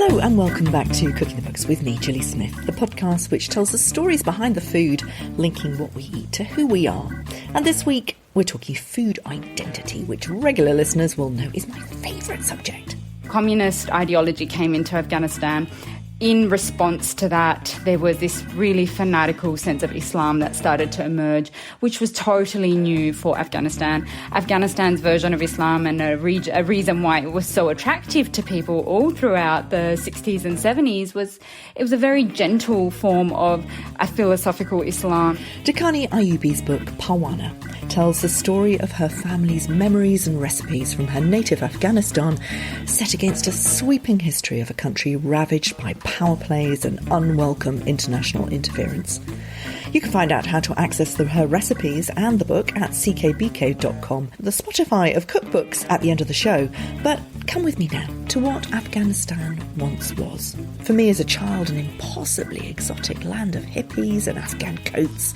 Hello and welcome back to Cooking the Books with me, Gilly Smith, the podcast which tells the stories behind the food, linking what we eat to who we are. And this week, we're talking food identity, which regular listeners will know is my favourite subject. Communist ideology came into Afghanistan. In response to that, there was this really fanatical sense of Islam that started to emerge, which was totally new for Afghanistan. Afghanistan's version of Islam, and a reason why it was so attractive to people all throughout the 60s and 70s, was it was a very gentle form of a philosophical Islam. Durkhanai Ayubi's book, Parwana, tells the story of her family's memories and recipes from her native Afghanistan, set against a sweeping history of a country ravaged by power plays and unwelcome international interference. You can find out how to access her recipes and the book at ckbk.com, the Spotify of cookbooks at the end of the show. But come with me now to what Afghanistan once was. For me as a child, an impossibly exotic land of hippies and Afghan coats,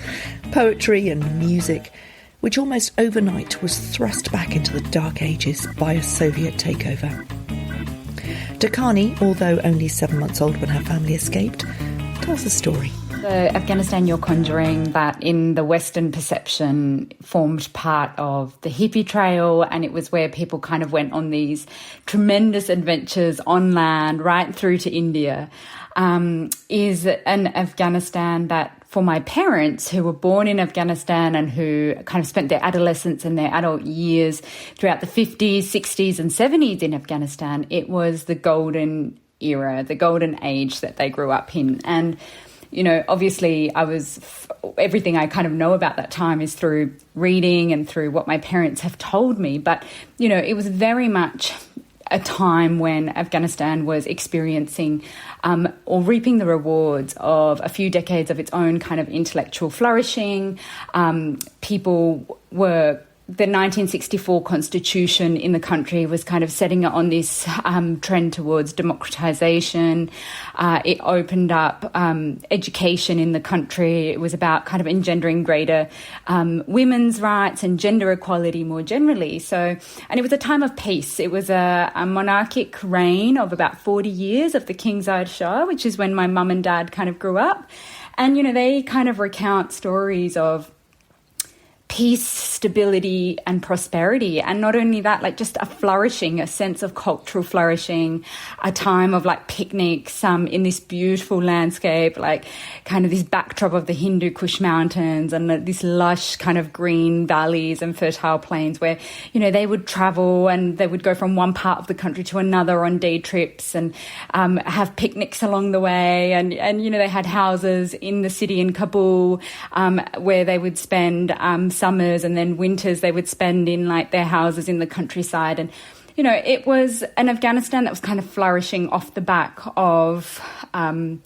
poetry and music, which almost overnight was thrust back into the dark ages by a Soviet takeover. Durkhanai, although only 7 months old when her family escaped, tells the story. The Afghanistan you're conjuring, that in the Western perception formed part of the hippie trail, and it was where people kind of went on these tremendous adventures on land right through to India, is an Afghanistan that, for my parents who were born in Afghanistan and who kind of spent their adolescence and their adult years throughout the 50s, 60s and 70s in Afghanistan, it was the golden era, the golden age that they grew up in. And, you know, obviously everything I kind of know about that time is through reading and through what my parents have told me. But, you know, it was very much a time when Afghanistan was experiencing or reaping the rewards of a few decades of its own kind of intellectual flourishing. The 1964 constitution in the country was kind of setting it on this trend towards democratization. It opened up education in the country. It was about kind of engendering greater women's rights and gender equality more generally. And it was a time of peace. It was a monarchic reign of about 40 years of the King Zayed Shah, which is when my mum and dad kind of grew up. And, you know, they kind of recount stories of peace, stability and prosperity. And not only that, like just a flourishing, a sense of cultural flourishing, a time of like picnics in this beautiful landscape, like kind of this backdrop of the Hindu Kush Mountains and this lush kind of green valleys and fertile plains where, you know, they would travel and they would go from one part of the country to another on day trips and have picnics along the way. And, you know, they had houses in the city in Kabul where they would spend summers, and then winters they would spend in like their houses in the countryside. And, you know, it was an Afghanistan that was kind of flourishing off the back of an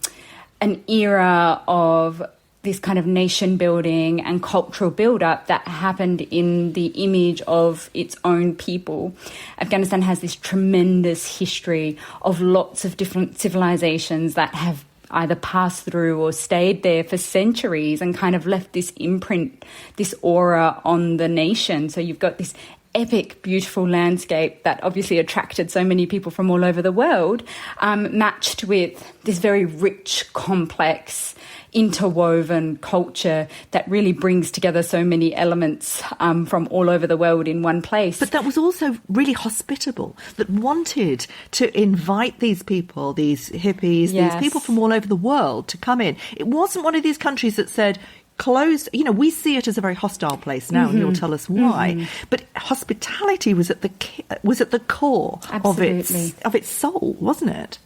era of this kind of nation building and cultural build-up that happened in the image of its own people. Afghanistan has this tremendous history of lots of different civilizations that have either passed through or stayed there for centuries and kind of left this imprint, this aura on the nation. So you've got this epic, beautiful landscape that obviously attracted so many people from all over the world, matched with this very rich, complex, interwoven culture that really brings together so many elements from all over the world in one place. But that was also really hospitable, that wanted to invite these people, these hippies, Yes. these people from all over the world to come in. It wasn't one of these countries that said, closed, you know, we see it as a very hostile place now, and you'll tell us why. But hospitality was at the core of its soul, wasn't it?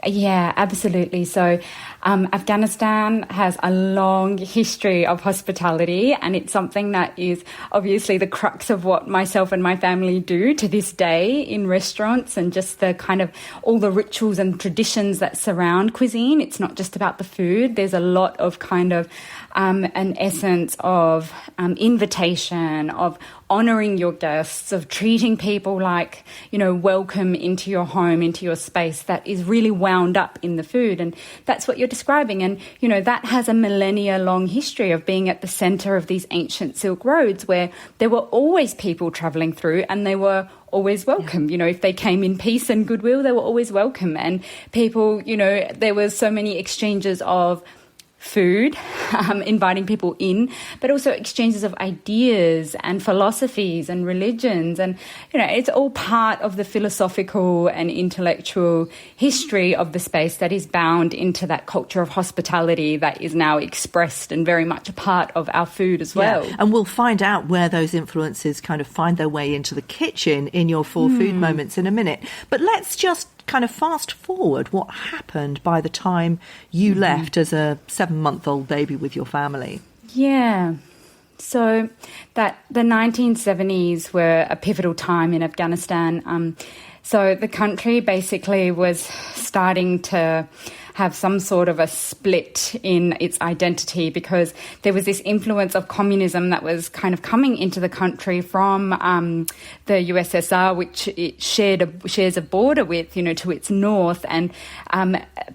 Yeah, absolutely. So Afghanistan has a long history of hospitality, and it's something that is obviously the crux of what myself and my family do to this day in restaurants, and just the kind of all the rituals and traditions that surround cuisine. It's not just about the food. There's a lot of kind of an essence of invitation, of honouring your guests, of treating people like, you know, welcome into your home, into your space, that is really wound up in the food. And that's what you're describing. And, you know, that has a millennia-long history of being at the centre of these ancient Silk Roads where there were always people travelling through, and they were always welcome. You know, if they came in peace and goodwill, they were always welcome. And people, you know, there was so many exchanges of food, inviting people in, but also exchanges of ideas and philosophies and religions. And, you know, it's all part of the philosophical and intellectual history of the space that is bound into that culture of hospitality that is now expressed and very much a part of our food as well. Yeah. And we'll find out where those influences kind of find their way into the kitchen in your 4 food moments in a minute. But let's just kind of fast forward what happened by the time you left as a 7-month-old baby with your family. Yeah. So the 1970s were a pivotal time in Afghanistan. So the country basically was starting to have some sort of a split in its identity, because there was this influence of communism that was kind of coming into the country from the USSR, which it shares a border with, you know, to its north. And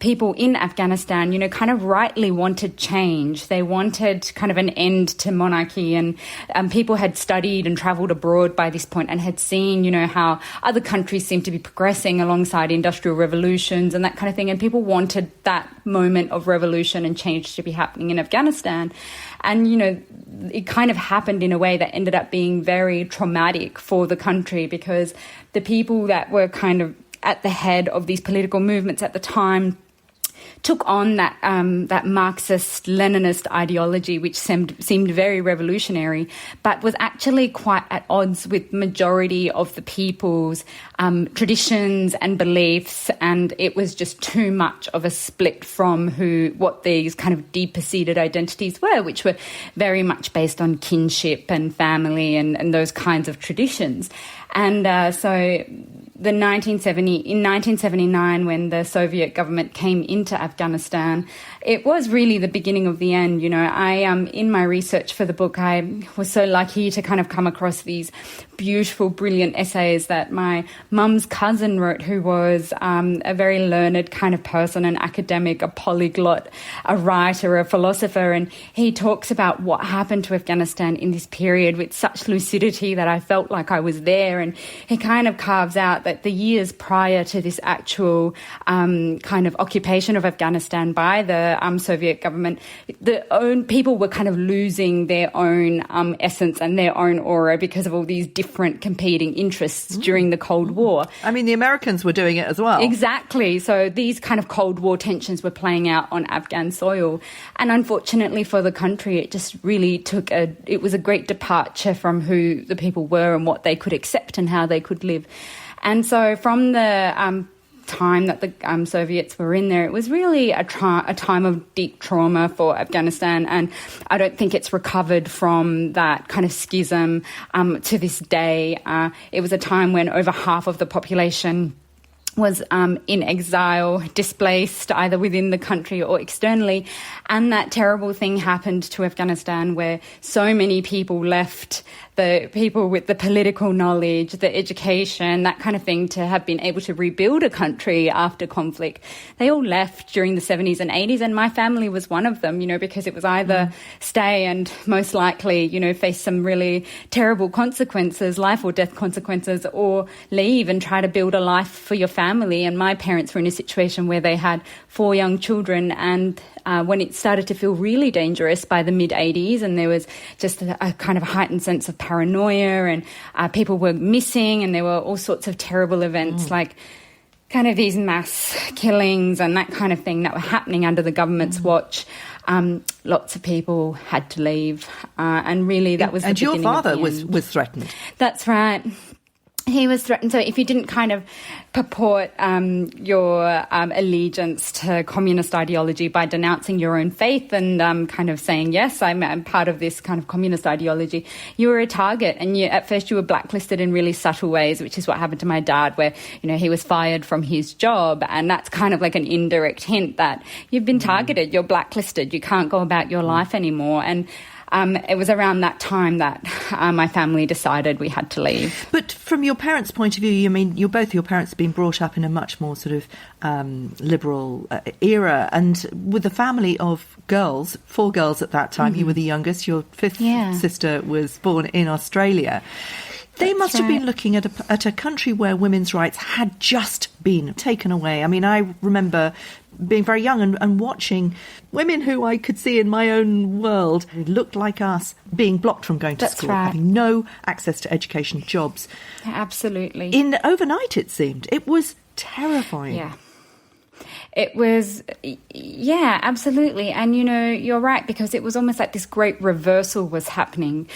people in Afghanistan, you know, kind of rightly wanted change. They wanted kind of an end to monarchy, and people had studied and travelled abroad by this point and had seen, you know, how other countries seemed to be progressing alongside industrial revolutions and that kind of thing. And people wanted that moment of revolution and change to be happening in Afghanistan. And, you know, it kind of happened in a way that ended up being very traumatic for the country, because the people that were kind of at the head of these political movements at the time took on that Marxist-Leninist ideology, which seemed very revolutionary, but was actually quite at odds with majority of the people's traditions and beliefs, and it was just too much of a split from what these kind of deeper-seated identities were, which were very much based on kinship and family and those kinds of traditions. And so in 1979, when the Soviet government came into Afghanistan, it was really the beginning of the end. You know, in my research for the book, I was so lucky to kind of come across these beautiful, brilliant essays that my mum's cousin wrote, who was a very learned kind of person, an academic, a polyglot, a writer, a philosopher. And he talks about what happened to Afghanistan in this period with such lucidity that I felt like I was there. And he kind of carves out that the years prior to this actual kind of occupation of Afghanistan by the Soviet government, people were kind of losing their own essence and their own aura because of all these different competing interests during the Cold War. I mean, the Americans were doing it as well. Exactly. So these kind of Cold War tensions were playing out on Afghan soil. And unfortunately for the country, it just really it was a great departure from who the people were and what they could accept and how they could live. And so from the time that the Soviets were in there, it was really a time of deep trauma for Afghanistan, and I don't think it's recovered from that kind of schism to this day. It was a time when over half of the population was in exile, displaced either within the country or externally. And that terrible thing happened to Afghanistan, where so many people left, the people with the political knowledge, the education, that kind of thing, to have been able to rebuild a country after conflict. They all left during the 70s and 80s, and my family was one of them, you know, because it was either stay and most likely, you know, face some really terrible consequences, life or death consequences, or leave and try to build a life for your family. And my parents were in a situation where they had 4 young children, and when it started to feel really dangerous by the mid-80s, and there was just a kind of heightened sense of paranoia, and people were missing, and there were all sorts of terrible events like kind of these mass killings and that kind of thing that were happening under the government's watch. Lots of people had to leave, and really that was the beginning. And your father of the end. was threatened. That's right. He was threatened. So if you didn't kind of purport your allegiance to communist ideology by denouncing your own faith and kind of saying, yes, I'm part of this kind of communist ideology, you were a target. And at first you were blacklisted in really subtle ways, which is what happened to my dad, where, you know, he was fired from his job. And that's kind of like an indirect hint that you've been targeted, you're blacklisted, you can't go about your life anymore. And it was around that time that my family decided we had to leave. But from your parents' point of view, I mean, both your parents have been brought up in a much more sort of liberal era, and with a family of girls, 4 girls at that time, you were the youngest, your 5th sister was born in Australia. They must have been looking at a country where women's rights had just been taken away. I mean, I remember being very young and watching women who I could see in my own world who looked like us being blocked from going to school, having no access to education, jobs. Absolutely. Overnight, it seemed. It was terrifying. Yeah. It was, yeah, absolutely. And, you're right, because it was almost like this great reversal was happening.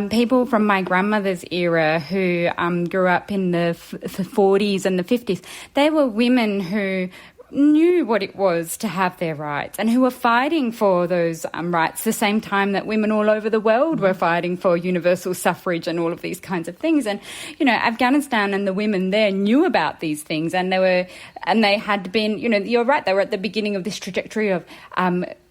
People from my grandmother's era who grew up in the 40s and the 50s, they were women who knew what it was to have their rights and who were fighting for those rights the same time that women all over the world were fighting for universal suffrage and all of these kinds of things. And, Afghanistan and the women there knew about these things, and they had been, you're right, they were at the beginning of this trajectory of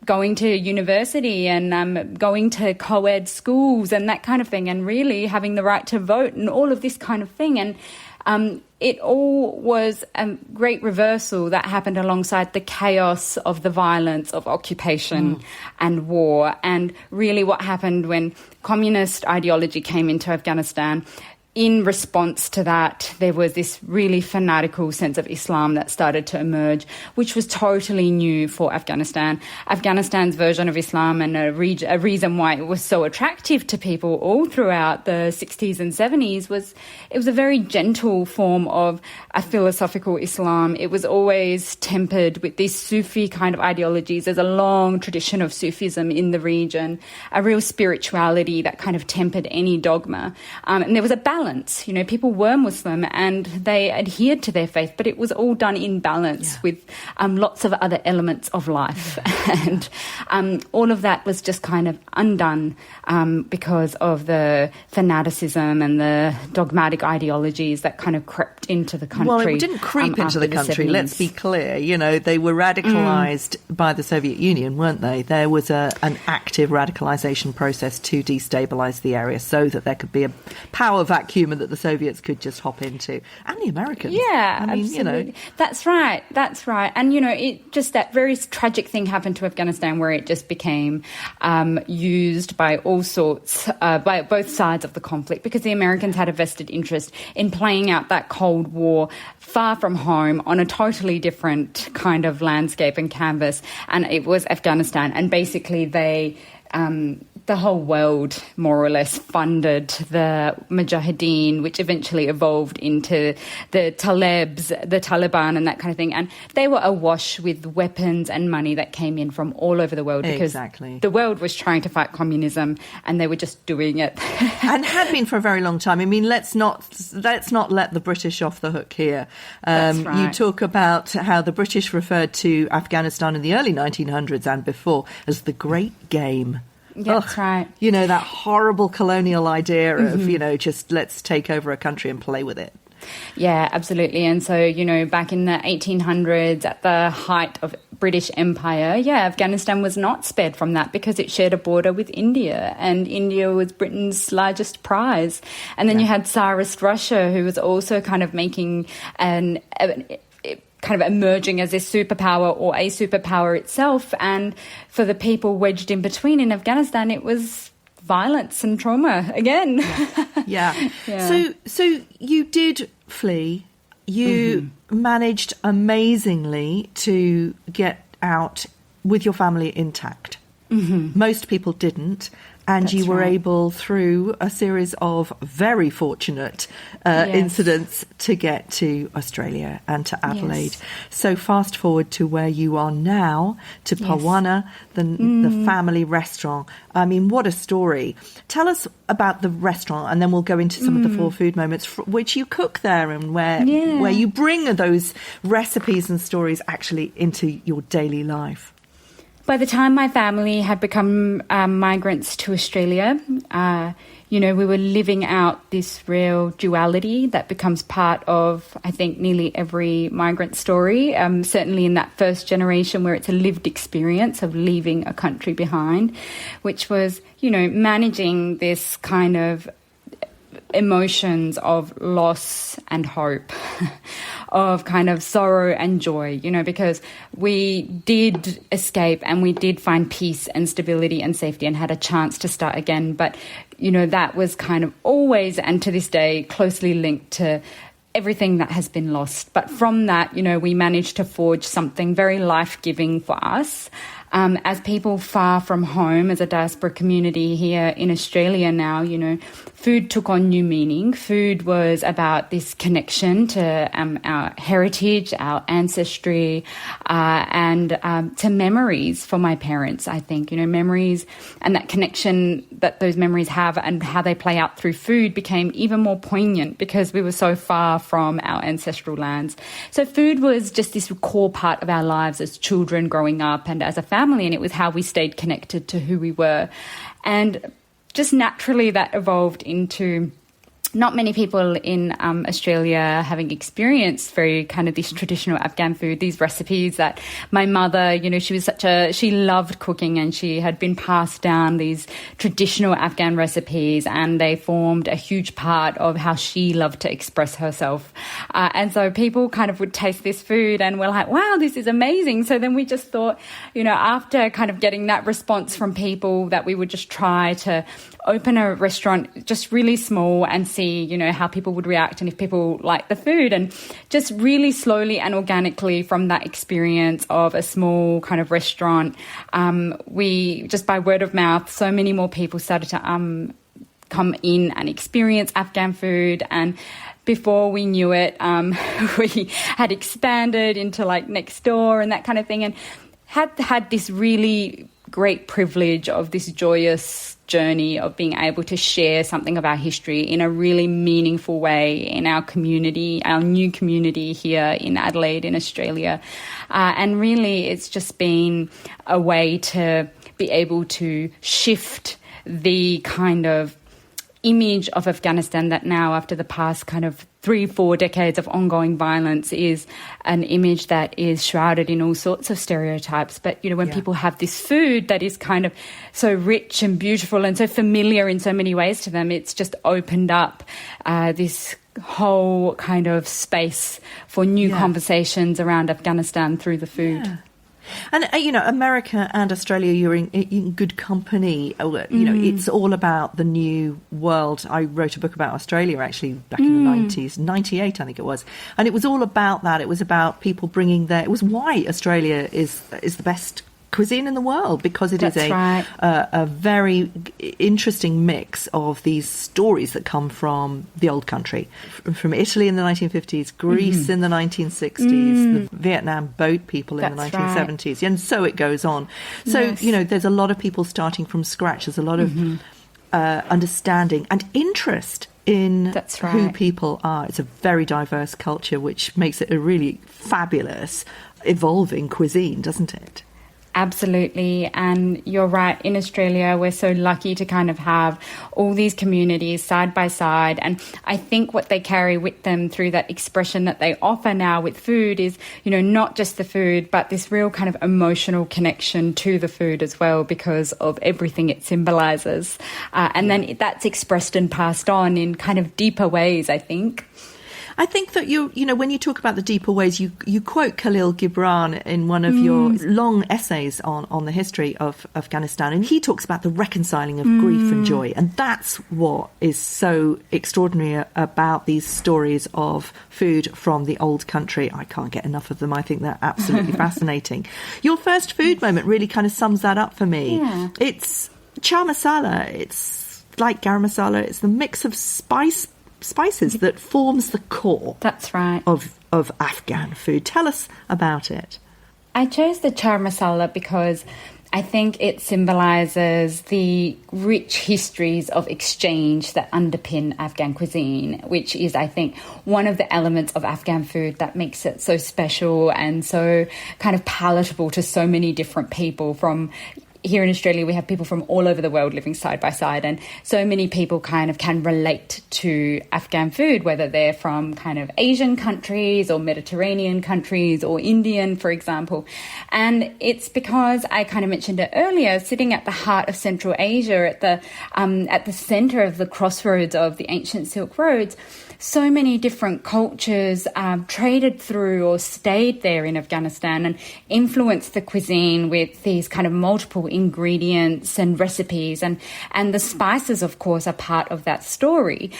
going to university and going to co-ed schools and that kind of thing, and really having the right to vote and all of this kind of thing. And it all was a great reversal that happened alongside the chaos of the violence of occupation and war. And really what happened when communist ideology came into Afghanistan, in response to that, there was this really fanatical sense of Islam that started to emerge, which was totally new for Afghanistan. Afghanistan's version of Islam, and a reason why it was so attractive to people all throughout the 60s and 70s, was it was a very gentle form of a philosophical Islam. It was always tempered with these Sufi kind of ideologies. There's a long tradition of Sufism in the region, a real spirituality that kind of tempered any dogma. And there was a balance. People were Muslim and they adhered to their faith, but it was all done in balance with lots of other elements of life. And all of that was just kind of undone because of the fanaticism and the dogmatic ideologies that kind of crept into the country. Well, it didn't creep into the country, let's be clear. They were radicalised by the Soviet Union, weren't they? There was an active radicalisation process to destabilise the area so that there could be a power vacuum and that the Soviets could just hop into, and the Americans. Yeah, absolutely. That's right. And, it just, that very tragic thing happened to Afghanistan where it just became used by all sorts, by both sides of the conflict, because the Americans had a vested interest in playing out that Cold War far from home on a totally different kind of landscape and canvas. And it was Afghanistan. And basically the whole world more or less funded the Mujahideen, which eventually evolved into the Taliban and that kind of thing. And they were awash with weapons and money that came in from all over the world because the world was trying to fight communism and they were just doing it. And had been for a very long time. I mean, let's not let the British off the hook here. That's right. You talk about how the British referred to Afghanistan in the early 1900s and before as the Great Game. Yeah, that's right. That horrible colonial idea of, just let's take over a country and play with it. Yeah, absolutely. And so, back in the 1800s, at the height of British Empire, Afghanistan was not spared from that because it shared a border with India, and India was Britain's largest prize. And then you had Tsarist Russia, who was also kind of making kind of emerging as a superpower or a superpower itself. And for the people wedged in between in Afghanistan, it was violence and trauma again. Yeah. So you did flee. You managed amazingly to get out with your family intact. Most people didn't. And you were able, through a series of very fortunate incidents, to get to Australia and to Adelaide. Yes. So fast forward to where you are now, to Parwana, the family restaurant. I mean, what a story. Tell us about the restaurant, and then we'll go into some of the 4 food moments which you cook there, and where you bring those recipes and stories actually into your daily life. By the time my family had become migrants to Australia, we were living out this real duality that becomes part of, I think, nearly every migrant story, certainly in that first generation where it's a lived experience of leaving a country behind, which was, managing this kind of emotions of loss and hope, of kind of sorrow and joy, because we did escape and we did find peace and stability and safety and had a chance to start again. But, that was kind of always and to this day closely linked to everything that has been lost. But from that, we managed to forge something very life-giving for us. As people far from home, as a diaspora community here in Australia now, food took on new meaning. Food was about this connection to our heritage, our ancestry, and to memories for my parents, I think. Memories and that connection that those memories have and how they play out through food became even more poignant because we were so far from our ancestral lands. So food was just this core part of our lives as children growing up and as a family, and it was how we stayed connected to who we were. And just naturally that evolved into not many people in Australia having experienced very kind of this traditional Afghan food, these recipes that my mother, she loved cooking and she had been passed down these traditional Afghan recipes, and they formed a huge part of how she loved to express herself. And so people kind of would taste this food and were like, wow, this is amazing. So then we just thought, after kind of getting that response from people, that we would just try to open a restaurant just really small and see, how people would react and if people like the food. And just really slowly and organically from that experience of a small kind of restaurant, we just by word of mouth, so many more people started to come in and experience Afghan food. And before we knew it, we had expanded into like next door and that kind of thing, and had this really great privilege of this joyous journey of being able to share something of our history in a really meaningful way in our community, our new community here in Adelaide in Australia. And really it's just been a way to be able to shift the kind of image of Afghanistan that now, after the past kind of 3-4 decades of ongoing violence, is an image that is shrouded in all sorts of stereotypes. But, when people have this food that is kind of so rich and beautiful and so familiar in so many ways to them, it's just opened up this whole kind of space for new conversations around Afghanistan through the food. Yeah. And, America and Australia, you're in good company. It's all about the new world. I wrote a book about Australia, actually, back in the 90s, 98, I think it was. And it was all about that. It was about people bringing it was why Australia is the best cuisine in the world, because it is a very interesting mix of these stories that come from the old country, from Italy in the 1950s, Greece in the 1960s, the Vietnam boat people in the 1970s, and so it goes on. So, there's a lot of people starting from scratch. There's a lot of understanding and interest in who people are. It's a very diverse culture, which makes it a really fabulous, evolving cuisine, doesn't it? Absolutely. And you're right. In Australia, we're so lucky to kind of have all these communities side by side. And I think what they carry with them through that expression that they offer now with food is, not just the food, but this real kind of emotional connection to the food as well, because of everything it symbolises. And then that's expressed and passed on in kind of deeper ways, I think. I think that when you talk about the deeper ways, you quote Khalil Gibran in one of your long essays on the history of Afghanistan, and he talks about the reconciling of grief and joy, and that's what is so extraordinary about these stories of food from the old country. I can't get enough of them. I think they're absolutely fascinating. Your first food moment really kind of sums that up for me. Yeah. It's char masala. It's like garam masala. It's the mix of spices that forms the core of Afghan food. Tell us about it. I chose the char masala because I think it symbolises the rich histories of exchange that underpin Afghan cuisine, which is, I think, one of the elements of Afghan food that makes it so special and so kind of palatable to so many different people, from here in Australia, we have people from all over the world living side by side, and so many people kind of can relate to Afghan food, whether they're from kind of Asian countries or Mediterranean countries or Indian, for example. And it's because I kind of mentioned it earlier, sitting at the heart of Central Asia, at the centre of the crossroads of the ancient Silk Roads, so many different cultures traded through or stayed there in Afghanistan and influenced the cuisine with these kind of multiple ingredients and recipes. And the spices, of course, are part of that story.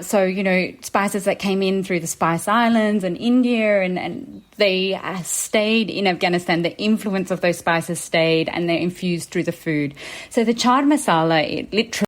So, you know, spices that came in through the Spice Islands and India, and they stayed in Afghanistan. The influence of those spices stayed, and they're infused through the food. So the chaat masala, it literally